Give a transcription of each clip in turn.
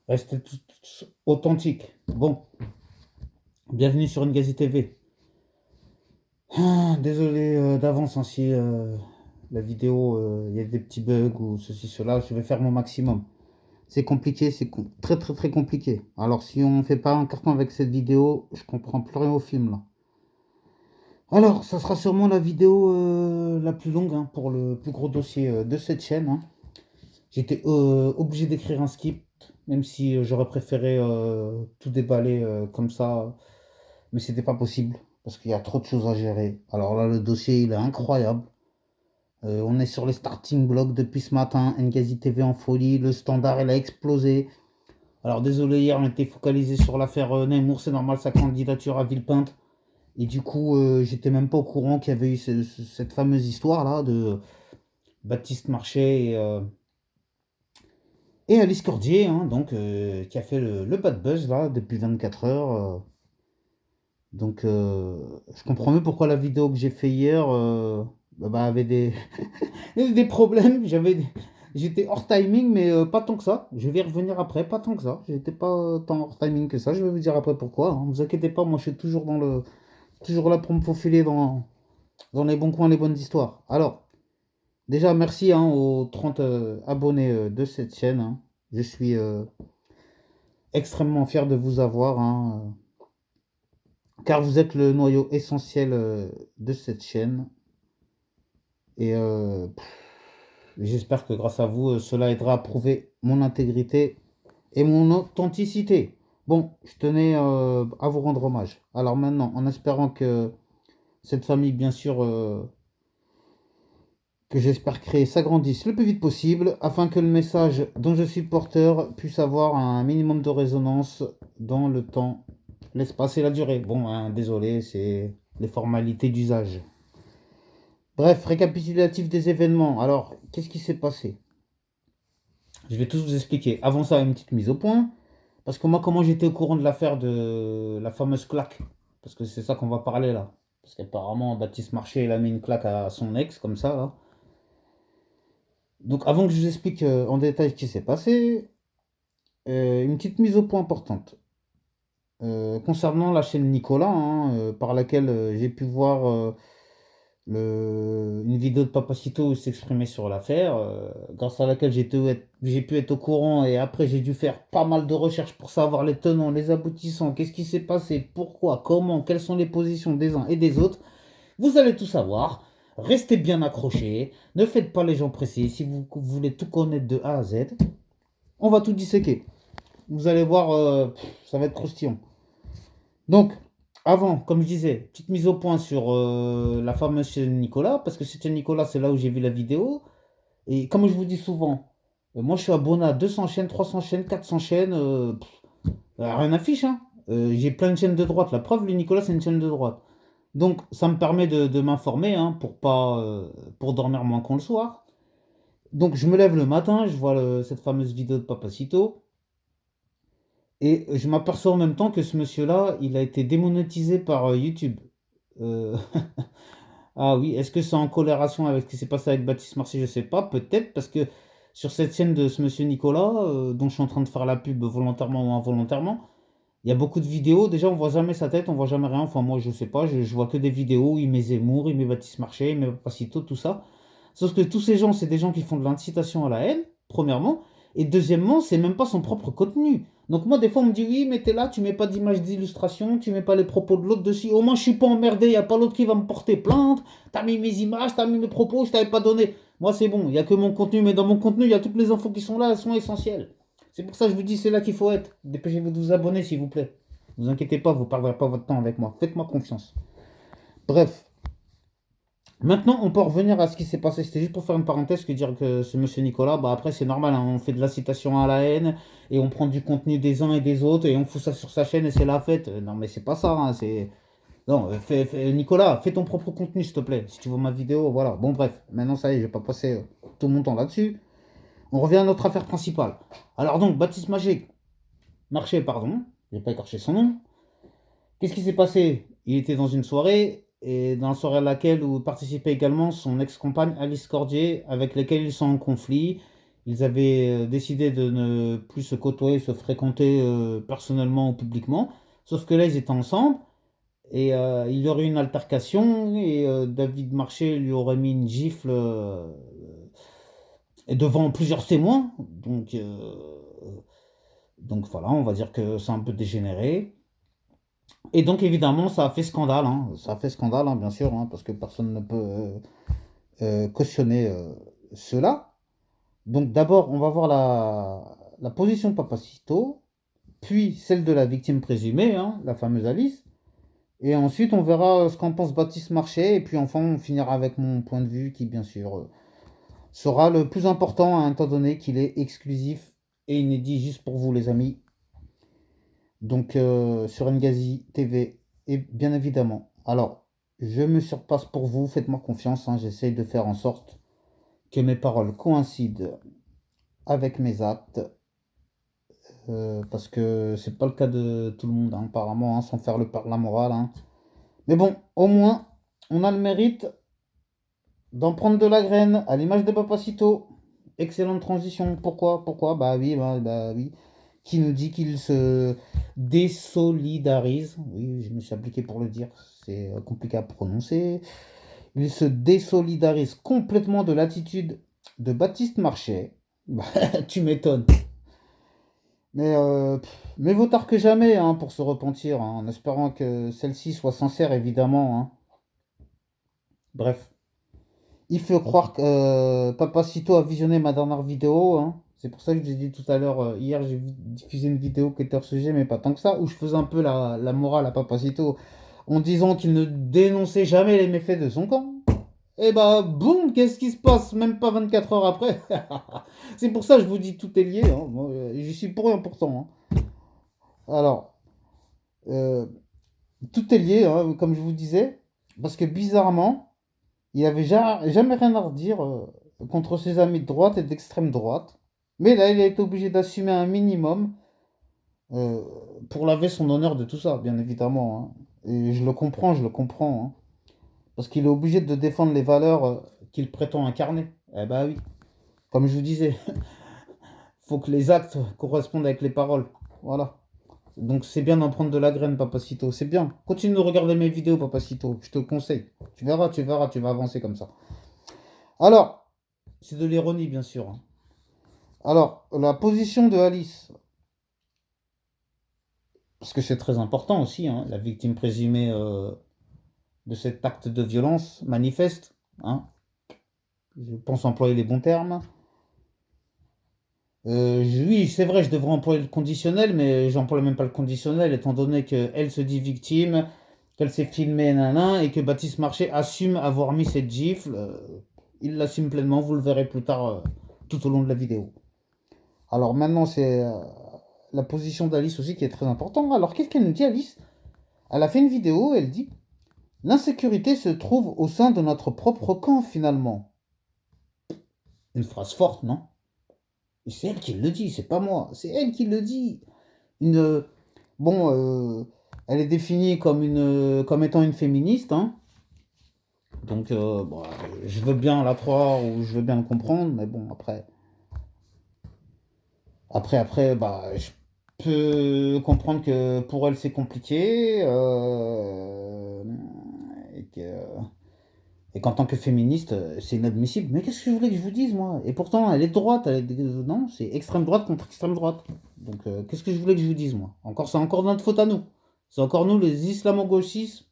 Restez authentique. Bon, bienvenue sur Ngazi TV. Désolé d'avance hein, si la vidéo, il y a des petits bugs ou ceci, cela. Je vais faire mon maximum. C'est compliqué, très très très compliqué. Alors si on ne fait pas un carton avec cette vidéo, je comprends plus rien au film là. Alors, ça sera sûrement la vidéo la plus longue hein, pour le plus gros dossier de cette chaîne, hein. J'étais obligé d'écrire un script, même si j'aurais préféré tout déballer comme ça, mais c'était pas possible parce qu'il y a trop de choses à gérer. Alors là, le dossier il est incroyable. On est sur les starting blocks depuis ce matin. Ngazi TV en folie, le standard il a explosé. Alors désolé, hier on était focalisé sur l'affaire Nemours, c'est normal, sa candidature à Villepinte. Et du coup, j'étais même pas au courant qu'il y avait eu cette fameuse histoire là de Baptiste Marchais et Alice Cordier, hein, donc, qui a fait le bad buzz là depuis 24 heures. Je comprends mieux pourquoi la vidéo que j'ai fait hier avait des problèmes. J'étais hors timing, mais pas tant que ça. Je vais y revenir après, pas tant que ça. J'étais pas tant hors timing que ça. Je vais vous dire après pourquoi, hein. Ne vous inquiétez pas, moi je suis toujours là pour me faufiler dans les bons coins, les bonnes histoires. Alors, déjà merci hein, aux 30 abonnés de cette chaîne, hein. Je suis extrêmement fier de vous avoir, hein, car vous êtes le noyau essentiel de cette chaîne. Et j'espère que grâce à vous, cela aidera à prouver mon intégrité et mon authenticité. Bon, je tenais à vous rendre hommage. Alors maintenant, en espérant que cette famille, bien sûr, que j'espère créer, s'agrandisse le plus vite possible, afin que le message dont je suis porteur puisse avoir un minimum de résonance dans le temps, l'espace et la durée. Bon, hein, désolé, c'est les formalités d'usage. Bref, récapitulatif des événements. Alors, qu'est-ce qui s'est passé? Je vais tout vous expliquer. Avant ça, une petite mise au point. Parce que moi, comment j'étais au courant de l'affaire de la fameuse claque? Parce que c'est ça qu'on va parler là. Parce qu'apparemment, Baptiste Marché, il a mis une claque à son ex, comme ça, là. Donc, avant que je vous explique en détail ce qui s'est passé, une petite mise au point importante. Concernant la chaîne Nicolas, hein, par laquelle j'ai pu voir une vidéo de Papacito s'exprimer sur l'affaire, grâce à laquelle j'ai pu être au courant et après j'ai dû faire pas mal de recherches pour savoir les tenants, les aboutissants, qu'est-ce qui s'est passé, pourquoi, comment, quelles sont les positions des uns et des autres. Vous allez tout savoir. Restez bien accrochés. Ne faites pas les gens pressés. Si vous voulez tout connaître de A à Z, on va tout disséquer. Vous allez voir, ça va être croustillant. Donc, avant, comme je disais, petite mise au point sur la fameuse chaîne Nicolas, parce que cette chaîne Nicolas, c'est là où j'ai vu la vidéo. Et comme je vous dis souvent, moi je suis abonné à 200 chaînes, 300 chaînes, 400 chaînes, rien n'affiche, hein. J'ai plein de chaînes de droite. La preuve, le Nicolas, c'est une chaîne de droite. Donc, ça me permet de m'informer, hein, pour dormir moins con le soir. Donc, je me lève le matin, je vois cette fameuse vidéo de Papacito. Et je m'aperçois en même temps que ce monsieur-là, il a été démonétisé par YouTube. Euh, Ah oui, est-ce que c'est en corrélation avec ce qui s'est passé avec Baptiste Marcy? Je sais pas, peut-être, parce que sur cette chaîne de ce monsieur Nicolas, dont je suis en train de faire la pub volontairement ou involontairement, il y a beaucoup de vidéos. Déjà, on voit jamais sa tête, on voit jamais rien. Enfin, moi, je sais pas, je vois que des vidéos. Il met Zemmour, il met Baptiste Marchais, il met Papacito, tout ça. Sauf que tous ces gens, c'est des gens qui font de l'incitation à la haine, premièrement. Et deuxièmement, c'est même pas son propre contenu. Donc moi, des fois, on me dit, oui, mais t'es là, tu mets pas d'image d'illustration, tu mets pas les propos de l'autre dessus. Au moins, je suis pas emmerdé, y a pas l'autre qui va me porter plainte. T'as mis mes images, t'as mis mes propos, je t'avais pas donné. Moi, c'est bon, il y a que mon contenu, mais dans mon contenu, il y a toutes les infos qui sont là, elles sont essentielles. C'est pour ça que je vous dis, c'est là qu'il faut être. Dépêchez-vous de vous abonner, s'il vous plaît. Ne vous inquiétez pas, vous perdrez pas votre temps avec moi. Faites-moi confiance. Bref, maintenant, on peut revenir à ce qui s'est passé. C'était juste pour faire une parenthèse que dire que ce monsieur Nicolas, bah après c'est normal, hein, on fait de l'incitation à la haine et on prend du contenu des uns et des autres et on fout ça sur sa chaîne et c'est la fête. Non mais c'est pas ça, hein, c'est... Non, Nicolas, fais ton propre contenu s'il te plaît. Si tu vois ma vidéo, voilà. Bon bref, maintenant ça y est, je vais pas passer tout mon temps là-dessus. On revient à notre affaire principale. Alors donc, Baptiste Magic, Marché, pardon, j'ai pas écorché son nom. Qu'est-ce qui s'est passé? Il était dans une soirée, et dans la soirée à laquelle où participait également son ex-compagne Alice Cordier, avec laquelle ils sont en conflit. Ils avaient décidé de ne plus se côtoyer, se fréquenter personnellement ou publiquement. Sauf que là, ils étaient ensemble et il y aurait eu une altercation et David Marché lui aurait mis une gifle et devant plusieurs témoins. Donc voilà, on va dire que c'est un peu dégénéré. Et donc évidemment, ça a fait scandale, hein. Ça a fait scandale, hein, bien sûr, hein, parce que personne ne peut cautionner cela. Donc d'abord, on va voir la position de Papacito, puis celle de la victime présumée, hein, la fameuse Alice. Et ensuite, on verra ce qu'en pense Baptiste Marchais. Et puis enfin, on finira avec mon point de vue qui, bien sûr, sera le plus important, hein, étant donné qu'il est exclusif et inédit juste pour vous, les amis. Donc sur Ngazi TV, et bien évidemment. Alors, je me surpasse pour vous, faites-moi confiance, hein, j'essaye de faire en sorte que mes paroles coïncident avec mes actes, parce que c'est pas le cas de tout le monde, hein, apparemment, hein, sans faire le la morale, hein. Mais bon, au moins, on a le mérite d'en prendre de la graine, à l'image de Papacito. Excellente transition. Pourquoi? Pourquoi? Bah oui. Qui nous dit qu'il se désolidarise. Oui, je me suis appliqué pour le dire. C'est compliqué à prononcer. Il se désolidarise complètement de l'attitude de Baptiste Marchais. Bah, tu m'étonnes. Mais vaut tard que jamais, hein, pour se repentir, hein, en espérant que celle-ci soit sincère, évidemment, hein. Bref. Il faut croire que Papacito a visionné ma dernière vidéo, hein. C'est pour ça que j'ai dit tout à l'heure, hier j'ai diffusé une vidéo qui était hors sujet, mais pas tant que ça, où je faisais un peu la morale à Papacito en disant qu'il ne dénonçait jamais les méfaits de son camp. Et bah boum, qu'est-ce qui se passe même pas 24 heures après? C'est pour ça que je vous dis tout est lié, hein. Moi, j'y suis pour rien pourtant, hein. Alors, euh, tout est lié, hein, comme je vous disais, parce que bizarrement, il avait jamais rien à redire contre ses amis de droite et d'extrême droite. Mais là, il a été obligé d'assumer un minimum euh, pour laver son honneur de tout ça, bien évidemment, hein. Et je le comprends, je le comprends, hein. Parce qu'il est obligé de défendre les valeurs qu'il prétend incarner. Eh bah oui, comme je vous disais, faut que les actes correspondent avec les paroles. Voilà. Donc c'est bien d'en prendre de la graine, Papacito. C'est bien. Continue de regarder mes vidéos, Papacito. Je te le conseille. Tu verras, tu vas avancer comme ça. Alors, c'est de l'ironie, bien sûr, hein. Alors, la position de Alice, parce que c'est très important aussi, hein, la victime présumée de cet acte de violence manifeste, hein, je pense employer les bons termes. Oui, c'est vrai, je devrais employer le conditionnel, mais j'emploie même pas le conditionnel, étant donné qu'elle se dit victime, qu'elle s'est filmée, nanan, et que Baptiste Marché assume avoir mis cette gifle. Il l'assume pleinement, vous le verrez plus tard tout au long de la vidéo. Alors maintenant, c'est la position d'Alice aussi qui est très importante. Alors qu'est-ce qu'elle nous dit, Alice? Elle a fait une vidéo, elle dit: l'insécurité se trouve au sein de notre propre camp finalement. Une phrase forte, non? Et c'est elle qui le dit, c'est pas moi, c'est elle qui le dit. Une, bon, elle est définie comme comme étant une féministe, hein. Donc, bon, je veux bien la croire ou je veux bien le comprendre, mais bon, bah, je peux comprendre que pour elle c'est compliqué, et et qu'en tant que féministe, c'est inadmissible. Mais qu'est-ce que je voulais que je vous dise, moi? Et pourtant, elle est de droite, non, c'est extrême droite contre extrême droite. Donc, qu'est-ce que je voulais que je vous dise, moi? Encore, c'est encore notre faute à nous. C'est encore nous, les islamo-gauchistes,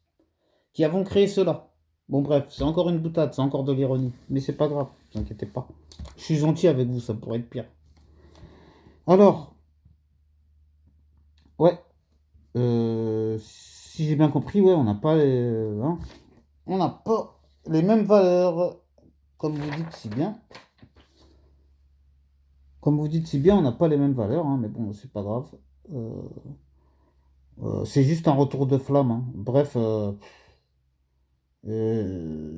qui avons créé cela. Bon, bref, c'est encore une boutade, c'est encore de l'ironie. Mais c'est pas grave, ne vous inquiétez pas. Je suis gentil avec vous, ça pourrait être pire. Alors, ouais, si j'ai bien compris, ouais, on n'a pas hein, on n'a pas les mêmes valeurs, comme vous dites si bien. Comme vous dites si bien, on n'a pas les mêmes valeurs, hein, mais bon, c'est pas grave. Euh, c'est juste un retour de flamme, hein. Bref,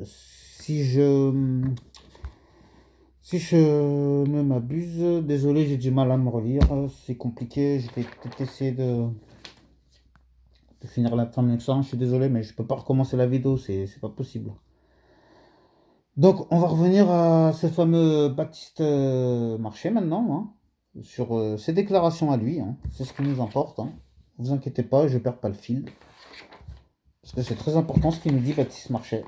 si je ne m'abuse, désolé, j'ai du mal à me relire, c'est compliqué. Je vais peut-être essayer de finir la fin de l'examen. Je suis désolé, mais je peux pas recommencer la vidéo, c'est pas possible. Donc, on va revenir à ce fameux Baptiste Marché maintenant, hein, sur ses déclarations à lui, hein. C'est ce qui nous importe, hein. Ne vous inquiétez pas, je perds pas le fil. Parce que c'est très important ce qu'il nous dit Baptiste Marché.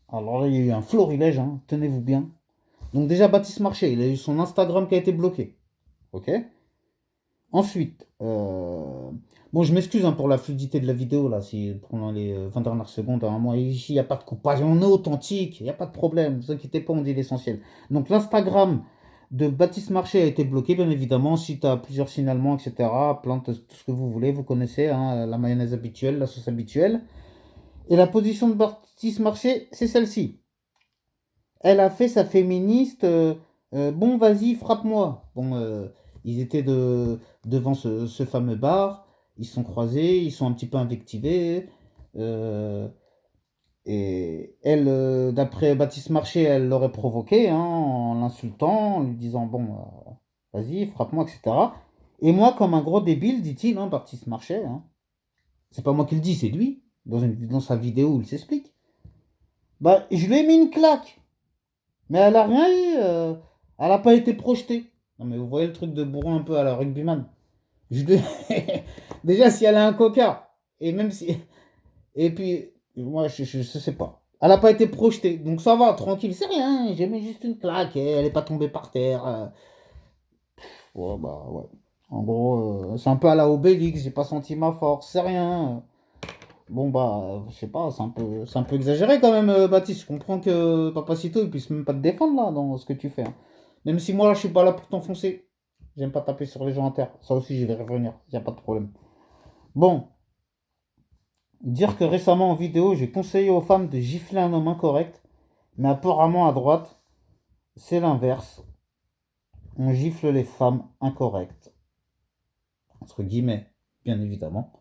Alors là, il y a eu un florilège, hein, tenez-vous bien. Donc déjà, Baptiste Marché, il a eu son Instagram qui a été bloqué. Ok. Ensuite, bon, je m'excuse hein, pour la fluidité de la vidéo, là, si pendant les 20 dernières secondes, hein, moi, ici, il n'y a pas de coupage, on est authentique, il n'y a pas de problème, ne vous inquiétez pas, on dit l'essentiel. Donc, l'Instagram de Baptiste Marché a été bloqué, bien évidemment, suite à plusieurs signalements, etc. Plein de tout ce que vous voulez, vous connaissez, hein, la mayonnaise habituelle, la sauce habituelle. Et la position de Baptiste Marché, c'est celle-ci. Elle a fait sa féministe, bon, vas-y, frappe-moi. Bon, ils étaient devant ce fameux bar, ils se sont croisés, ils sont un petit peu invectivés. euh, et elle, d'après Baptiste Marché, elle l'aurait provoqué hein, en l'insultant, en lui disant, bon, vas-y, frappe-moi, etc. Et moi, comme un gros débile, dit-il, hein, Baptiste Marché, hein, c'est pas moi qui le dis, c'est lui, dans sa vidéo où il s'explique. Bah, je lui ai mis une claque. Mais elle a rien eu. Elle a pas été projetée. Non, mais vous voyez le truc de bourrin un peu à la rugbyman. Je lui- Déjà, si elle a un coca, et même si. Et puis, moi, je sais pas. Elle a pas été projetée. Donc ça va, tranquille. C'est rien. J'ai mis juste une claque. Et elle est pas tombée par terre. Ouais, bah ouais. En gros, c'est un peu à la Obélix. J'ai pas senti ma force. C'est rien. Bon, bah, je sais pas. C'est un peu exagéré quand même, Baptiste. Je comprends que Papacito, il puisse même pas te défendre là dans ce que tu fais, hein. Même si moi, là, je suis pas là pour t'enfoncer. J'aime pas taper sur les gens à terre. Ça aussi, je vais revenir. Y a pas de problème. Bon, dire que récemment en vidéo, j'ai conseillé aux femmes de gifler un homme incorrect, mais apparemment à droite, c'est l'inverse. On gifle les femmes incorrectes. Entre guillemets, bien évidemment.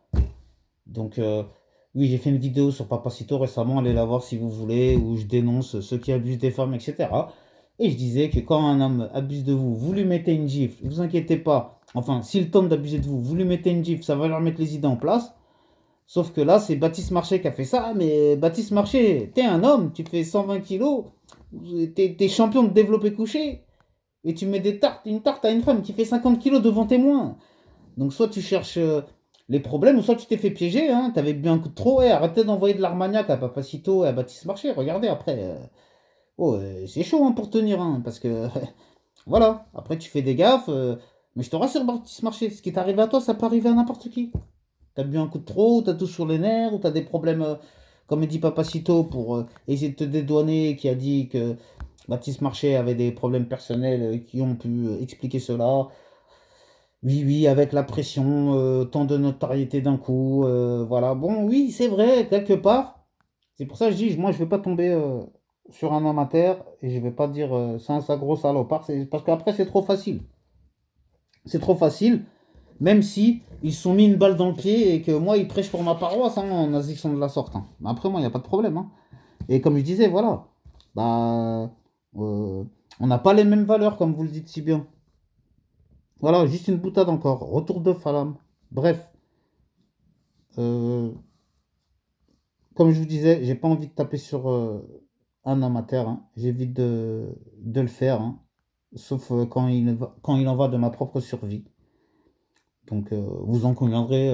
Donc, oui, j'ai fait une vidéo sur Papacito récemment, allez la voir si vous voulez, où je dénonce ceux qui abusent des femmes, etc. Et je disais que quand un homme abuse de vous, vous lui mettez une gifle, vous inquiétez pas. Enfin, s'il tente d'abuser de vous, vous lui mettez une gifle, ça va leur mettre les idées en place. Sauf que là, c'est Baptiste Marché qui a fait ça. Mais Baptiste Marché, t'es un homme, tu fais 120 kilos, t'es champion de développé couché, et tu mets une tarte à une femme qui fait 50 kilos devant témoin. Donc soit tu cherches les problèmes, ou soit tu t'es fait piéger, hein, t'avais bu un coup de trop, ouais, arrêtez d'envoyer de l'armagnac à Papacito et à Baptiste Marché, regardez après. Oh, c'est chaud hein, pour tenir, hein, parce que voilà, après tu fais des gaffes, mais je te rassure Baptiste Marché, ce qui t'est arrivé à toi, ça peut arriver à n'importe qui. T'as bu un coup de trop, ou t'as tout sur les nerfs, ou t'as des problèmes, comme il dit Papacito, pour essayer de te dédouaner, qui a dit que Baptiste Marché avait des problèmes personnels qui ont pu expliquer cela. Oui, oui, avec la pression, tant de notoriété d'un coup, voilà. Bon, oui, c'est vrai, quelque part. C'est pour ça que je dis, moi, je vais pas tomber sur un homme à terre et je vais pas dire c'est un sa gros salopard, parce qu'après, c'est trop facile. C'est trop facile, même si ils se sont mis une balle dans le pied et que moi, ils prêchent pour ma paroisse, hein, en agissant de la sorte, hein. Mais après, moi, il n'y a pas de problème, hein. Et comme je disais, voilà, bah, euh, on n'a pas les mêmes valeurs, comme vous le dites si bien. Voilà, juste une boutade encore. Retour de flamme. Bref. Euh, Comme je vous disais, j'ai pas envie de taper sur un amateur, hein. J'évite de le faire, hein. Sauf quand il en va de ma propre survie. Donc, vous en conviendrez,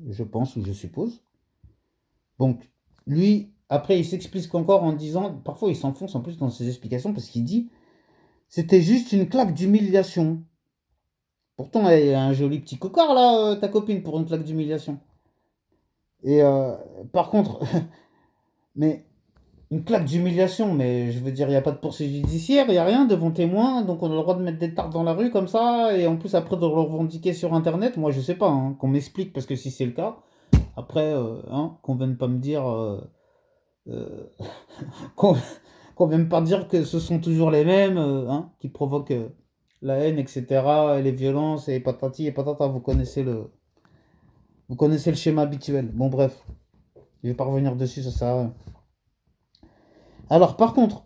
je pense ou je suppose. Donc, lui, après, il s'explique encore en disant, parfois il s'enfonce en plus dans ses explications parce qu'il dit, c'était juste une claque d'humiliation. Pourtant, elle a un joli petit cocard là, ta copine, pour une claque d'humiliation. Et par contre, mais une claque d'humiliation, mais je veux dire, il n'y a pas de poursuite judiciaire, il n'y a rien devant témoin, donc on a le droit de mettre des tartes dans la rue comme ça, et en plus après de le revendiquer sur Internet, moi je sais pas, hein, qu'on m'explique, parce que si c'est le cas, après, hein, qu'on vienne pas me dire, euh, qu'on qu'on vienne pas dire que ce sont toujours les mêmes, hein, qui provoquent la haine, etc., et les violences, et patati et patata, vous connaissez le schéma habituel. Bon bref, je vais pas revenir dessus, ça sert à rien. Alors par contre,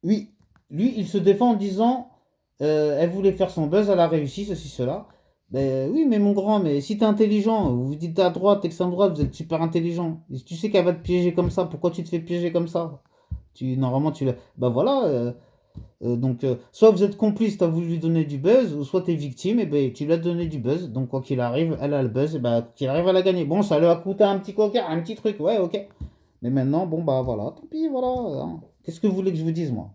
oui, lui, il se défend en disant elle voulait faire son buzz, elle a réussi, ceci, cela. Ben oui, mais mon grand, mais si t'es intelligent, vous vous dites à droite, extrême droite, vous êtes super intelligent. Et si tu sais qu'elle va te piéger comme ça, pourquoi tu te fais piéger comme ça? Normalement, tu l'as. Bah voilà. Donc, soit vous êtes complice, tu as voulu lui donner du buzz, ou soit tu es victime, et ben tu lui as donné du buzz. Donc, quoi qu'il arrive, elle a le buzz, et ben, quoi qu'il arrive, elle a gagné. Bon, ça lui a coûté un petit coquin, un petit truc, ouais, ok. Mais maintenant, bon, bah voilà, tant pis, voilà, hein. Qu'est-ce que vous voulez que je vous dise, moi?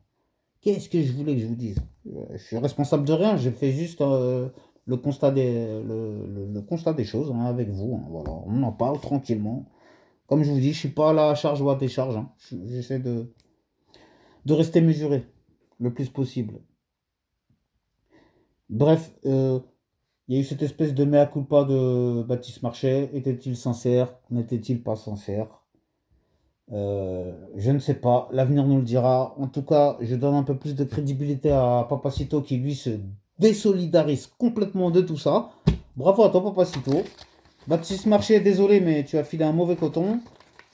Qu'est-ce que je voulais que je vous dise? Je suis responsable de rien, j'ai fait juste le constat des choses, hein, avec vous, hein, voilà. On en parle tranquillement. Comme je vous dis, je suis pas à la charge ou à décharge, hein. J'essaie de rester mesuré le plus possible. Bref, il y a eu cette espèce de mea culpa de Baptiste Marchais. Était-il sincère? N'était-il pas sincère? Je ne sais pas. L'avenir nous le dira. En tout cas, je donne un peu plus de crédibilité à Papacito qui, lui, se désolidarise complètement de tout ça. Bravo à toi, Papacito. Baptiste Marchais, désolé, mais tu as filé un mauvais coton.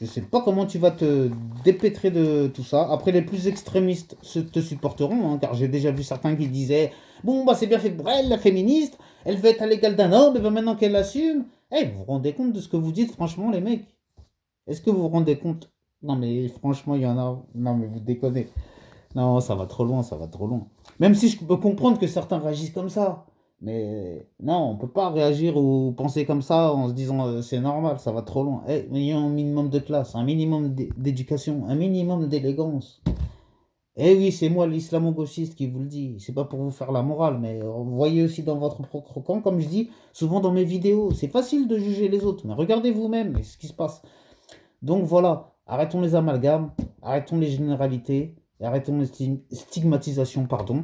Je sais pas comment tu vas te dépêtrer de tout ça. Après, les plus extrémistes te supporteront, hein, car j'ai déjà vu certains qui disaient bon, bah c'est bien fait pour elle, la féministe, elle veut être à l'égal d'un homme, et ben maintenant qu'elle l'assume. Eh, vous vous rendez compte de ce que vous dites, franchement, les mecs? Est-ce que vous vous rendez compte? Non, mais franchement, il y en a. Non, mais vous déconnez. Non, ça va trop loin, ça va trop loin. Même si je peux comprendre que certains réagissent comme ça. Mais non, on peut pas réagir ou penser comme ça en se disant c'est normal, ça va trop loin. Eh, mais il y a un minimum de classe, un minimum d'éducation, un minimum d'élégance. Eh oui, c'est moi l'islamo-gauchiste qui vous le dis. C'est pas pour vous faire la morale, mais vous voyez aussi dans votre propre camp, comme je dis souvent dans mes vidéos. C'est facile de juger les autres, mais regardez vous-même ce qui se passe. Donc voilà, arrêtons les amalgames, arrêtons les généralités, et arrêtons les stigmatisations, pardon.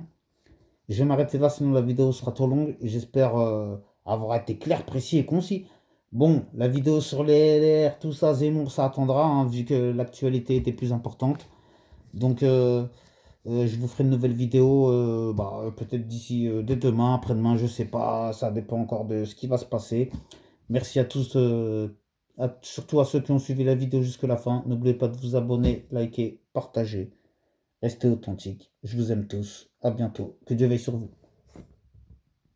Je vais m'arrêter là, sinon la vidéo sera trop longue. Et j'espère avoir été clair, précis et concis. Bon, la vidéo sur les LR, tout ça, Zemmour, ça attendra, hein, vu que l'actualité était plus importante. Donc, je vous ferai une nouvelle vidéo, bah, peut-être d'ici dès demain, après-demain, je sais pas, ça dépend encore de ce qui va se passer. Merci à tous, surtout à ceux qui ont suivi la vidéo jusqu'à la fin. N'oubliez pas de vous abonner, liker, partager. Restez authentiques. Je vous aime tous. À bientôt. Que Dieu veille sur vous.